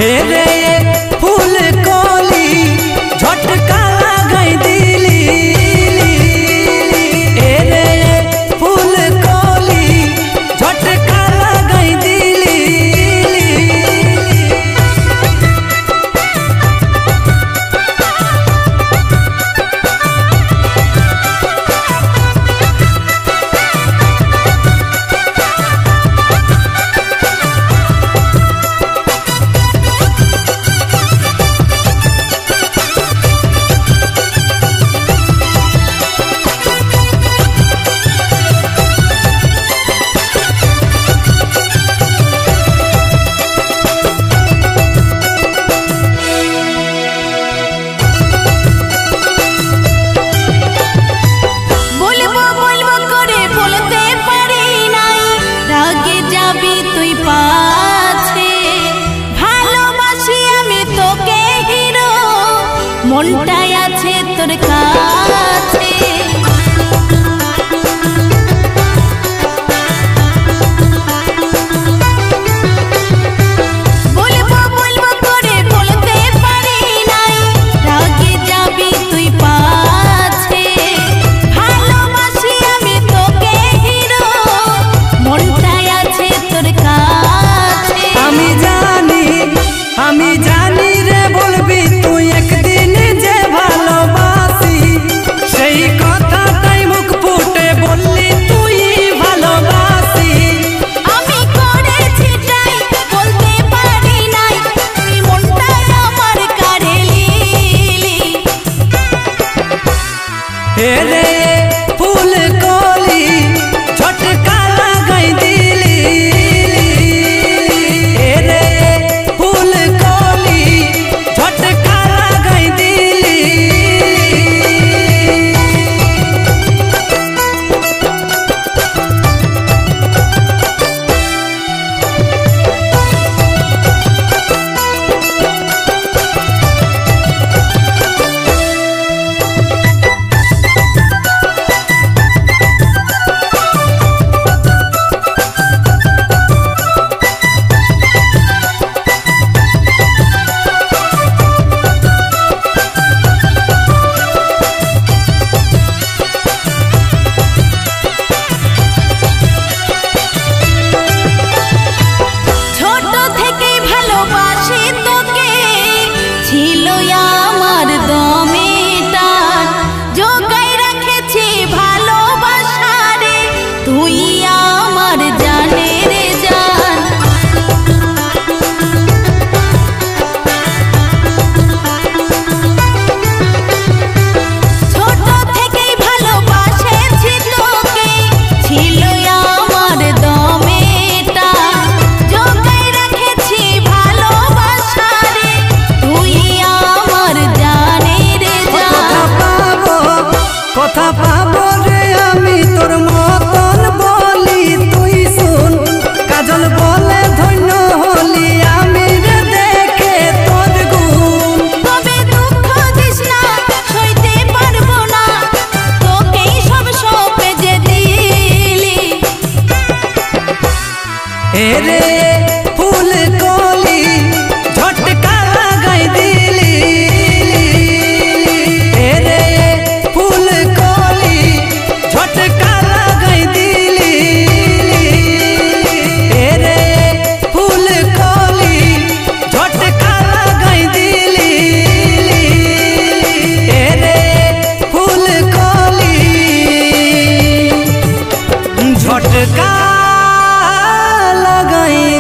हे रे फूल कली झटका लगाई दिली हे रे फूल कली झटका लगाई दिली মনটাই আছে তোর কাছে বলবো বলবো করে বলতে পারি নাই রাগে যাবি তুই পাছে ভালোবাসি আমি তোকে হিরো মনটাই আছে তোর কাছে আমি জানি রে বলবি তুই একদিন যে ভালোবাসি সেই কথাটাই মুখ ফুটে বললি তুই ভালোবাসি আমি করেছি তাই বলতে পারি নাই তুই মনটাই আমার কারে লিলি হে রে ফুল কলি झटका लगाई दिली हे रे फूल कली झटका लगाई दिली ছোট থেকেই ভালোবাসি তোকে ছিল আমার দমে টান জোগাই রেখেছি ভালোবাসা রে তুই আমার জানের জান ছোট থেকেই ভালোবাসেছি তোকে ছিল আমার দমে টান জোগাই রেখেছি ভালোবাসা রে তুই আমার জানের জান কথা পাবো রে আমি তোর মতন বলি তুই শুন কাজল বলে ধন্য হলি আমি রে দেখে তোর গুণ তবে দুঃখ দিস না সইতে পারবো না তোকেই সব সঁপে যে দিলি हे रे फूल कली झटका लगाई दिली हे रे फूल कली झटका लगाई दिली हे रे फूल कली झटका लगाई दिली हे रे फूल कली झटका लगाई